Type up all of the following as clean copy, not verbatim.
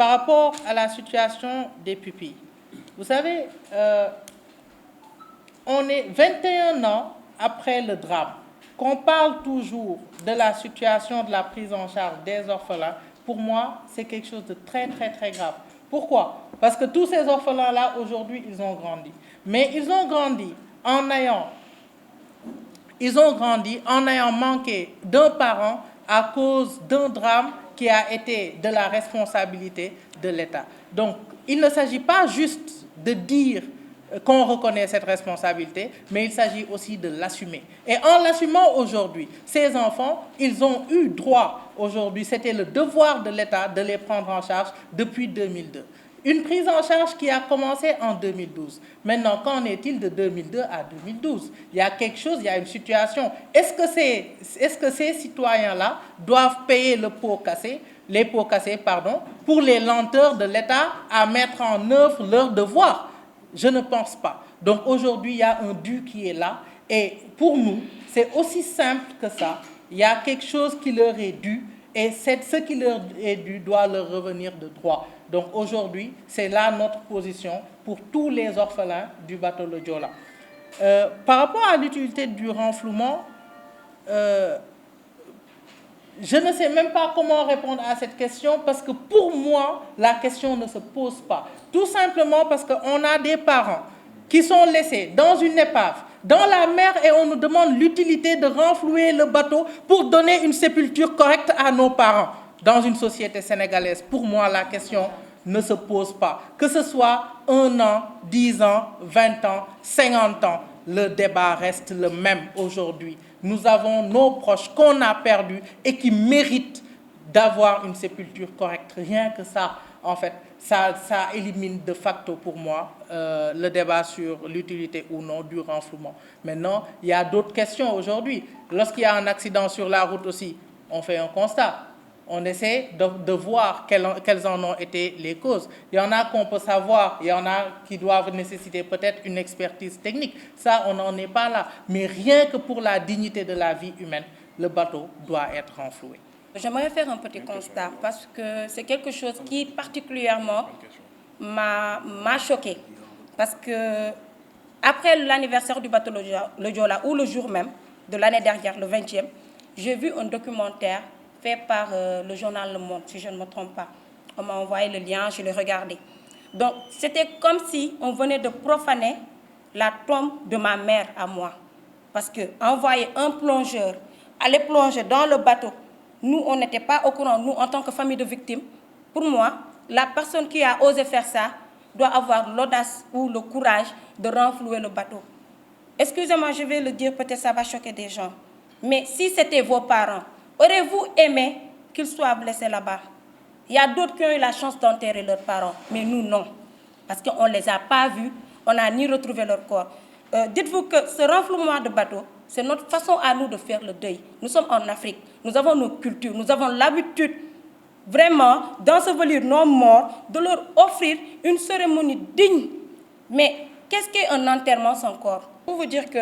par rapport à la situation des pupilles. Vous savez, on est 21 ans après le drame, qu'on parle toujours de la situation de la prise en charge des orphelins. Pour moi, c'est quelque chose de très, très, très grave. Pourquoi? Parce que tous ces orphelins-là, aujourd'hui, ils ont grandi. Mais ils ont grandi en ayant manqué d'un parent à cause d'un drame qui a été de la responsabilité de l'État. Donc, il ne s'agit pas juste de dire qu'on reconnaît cette responsabilité, mais il s'agit aussi de l'assumer. Et en l'assumant aujourd'hui, ces enfants, ils ont eu droit aujourd'hui, c'était le devoir de l'État de les prendre en charge depuis 2002. Une prise en charge qui a commencé en 2012. Maintenant, qu'en est-il de 2002 à 2012? Il y a quelque chose, il y a une situation. Est-ce que ces citoyens-là doivent payer les pots cassés, pour les lenteurs de l'État à mettre en œuvre leurs devoirs? Je ne pense pas. Donc aujourd'hui, il y a un dû qui est là. Et pour nous, c'est aussi simple que ça. Il y a quelque chose qui leur est dû. Et ce qui leur est dû doit leur revenir de droit. Donc aujourd'hui, c'est là notre position pour tous les orphelins du bateau le Joola. Par rapport à l'utilité du renflouement, je ne sais même pas comment répondre à cette question parce que pour moi, la question ne se pose pas. Tout simplement parce qu'on a des parents qui sont laissés dans une épave, dans la mer, et on nous demande l'utilité de renflouer le bateau pour donner une sépulture correcte à nos parents dans une société sénégalaise. Pour moi, la question ne se pose pas. Que ce soit 1 an, 10 ans, 20 ans, 50 ans, le débat reste le même aujourd'hui. Nous avons nos proches qu'on a perdus et qui méritent d'avoir une sépulture correcte. Rien que ça, en fait, ça élimine de facto pour moi le débat sur l'utilité ou non du renflouement. Maintenant, il y a d'autres questions aujourd'hui. Lorsqu'il y a un accident sur la route aussi, on fait un constat. On essaie de voir quelles en ont été les causes. Il y en a qu'on peut savoir, il y en a qui doivent nécessiter peut-être une expertise technique. Ça, on n'en est pas là. Mais rien que pour la dignité de la vie humaine, le bateau doit être renfloué. J'aimerais faire un petit constat parce que c'est quelque chose qui particulièrement m'a choqué. Parce que après l'anniversaire du bateau le Joola, ou le jour même de l'année dernière, le 20e, j'ai vu un documentaire fait par le journal Le Monde, si je ne me trompe pas. On m'a envoyé le lien, je l'ai regardé. Donc, c'était comme si on venait de profaner la tombe de ma mère à moi. Parce qu'envoyer un plongeur, aller plonger dans le bateau, nous, on n'était pas au courant, nous, en tant que famille de victimes. Pour moi, la personne qui a osé faire ça doit avoir l'audace ou le courage de renflouer le bateau. Excusez-moi, je vais le dire, peut-être ça va choquer des gens. Mais si c'était vos parents, aurez-vous aimé qu'ils soient blessés là-bas? Il y a d'autres qui ont eu la chance d'enterrer leurs parents, mais nous, non. Parce qu'on ne les a pas vus, on n'a ni retrouvé leur corps. Dites-vous que ce renflouement de bateau, c'est notre façon à nous de faire le deuil. Nous sommes en Afrique, nous avons nos cultures, nous avons l'habitude vraiment d'ensevelir nos morts, de leur offrir une cérémonie digne. Mais qu'est-ce qu'est un enterrement sans corps? Pour vous dire que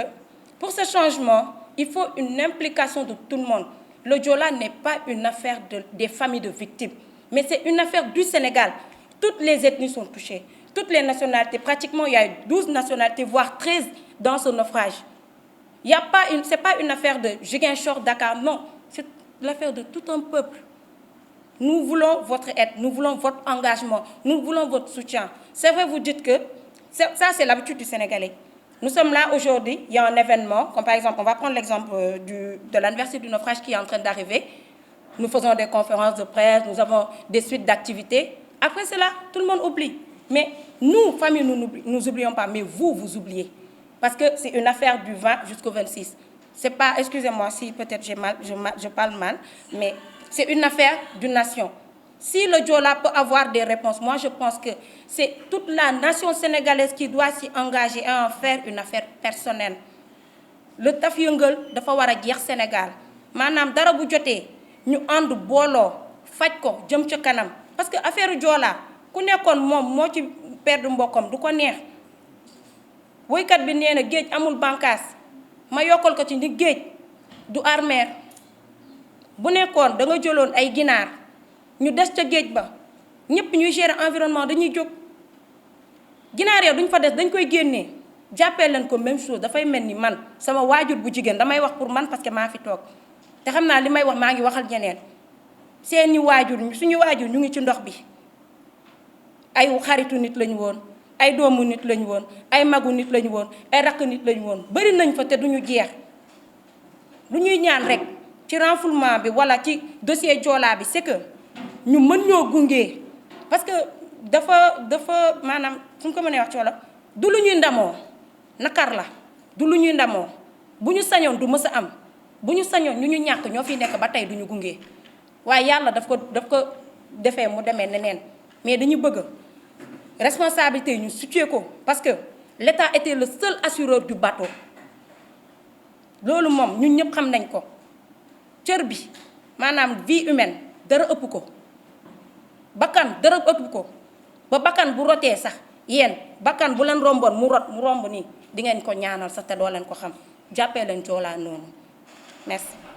pour ce changement, il faut une implication de tout le monde. Le Joola n'est pas une affaire des familles de victimes, mais c'est une affaire du Sénégal. Toutes les ethnies sont touchées, toutes les nationalités. Pratiquement, il y a 12 nationalités, voire 13 dans ce naufrage. Ce n'est pas une affaire de Ziguinchor, Dakar, non. C'est l'affaire de tout un peuple. Nous voulons votre aide, nous voulons votre engagement, nous voulons votre soutien. C'est vrai, vous dites que ça, c'est l'habitude du Sénégalais. Nous sommes là aujourd'hui, il y a un événement, comme par exemple, on va prendre l'exemple de l'anniversaire du naufrage qui est en train d'arriver. Nous faisons des conférences de presse, nous avons des suites d'activités. Après cela, tout le monde oublie. Mais nous, famille, nous n'oublions pas, mais vous, vous oubliez. Parce que c'est une affaire du 20 jusqu'au 26. C'est pas, excusez-moi si peut-être je parle mal, mais c'est une affaire d'une nation. Si le Joola peut avoir des réponses, moi je pense que c'est toute la nation sénégalaise qui doit s'y engager à en faire une affaire personnelle. Le taf yëngal dafa war a jeex Sénégal maanaam dara bu jotee ñu ànd booloo faj ko jëm ca kanam parce que affaire Joola ku nekkoon moom moo ci perdre mbokkam du ko neex woykat bi nee na géej amul bànqaas ma yokkal ko ci ni géej du armeer bu nekkoon da nga jëloon ay ginaar ñu des ca géej ba ñëpp ñuy gérer environnement dañuy jóg ginaar ya duñ fa des dañ koy génnee jàppee leen ko même chose dafay mel ni man sama waajur bu jigéen damay wax pour man parce que maa fi toog te xam naa li may wax maa ngi waxal ñeneen seeni waajur suñu waajur ñu ngi ci ndox bi ay xaritu nit lañu woon ay doomu nit lañu woon ay magu nit lañu woon ay rakk nit lañu woon bari nañ fa te duñu jeex lu ñuy ñaan rek ci renflouement bi wala ci dossier Joola bi c'est que ñu mën ñoo gunge parce que dafa maanaam suñ ko mënee wax ci wala du lu ñuy ndamoo nakar la du lu ñuy ndamoo bu ñu sañoon du mës a am bu ñu sañoon ñu ñàkk ñoo fi nekk ba tey duñu gunge waaye yàlla daf ko defee mu demee neneen mais dañu bëgg responsabilité yi ñu situé ko parce que l'État était le seul assureur du bateau loolu moom ñun ñëpp xam nañ ko cër bi maanaam vie humaine dara ëpp ko bakkan dara ëpp ko ba bakkan bu rotee sax yéen bakkan bu leen romboon mu romb nii di ngeen ko ñaanal sax te doo leen ko xam jàppee leen Joola noonu merci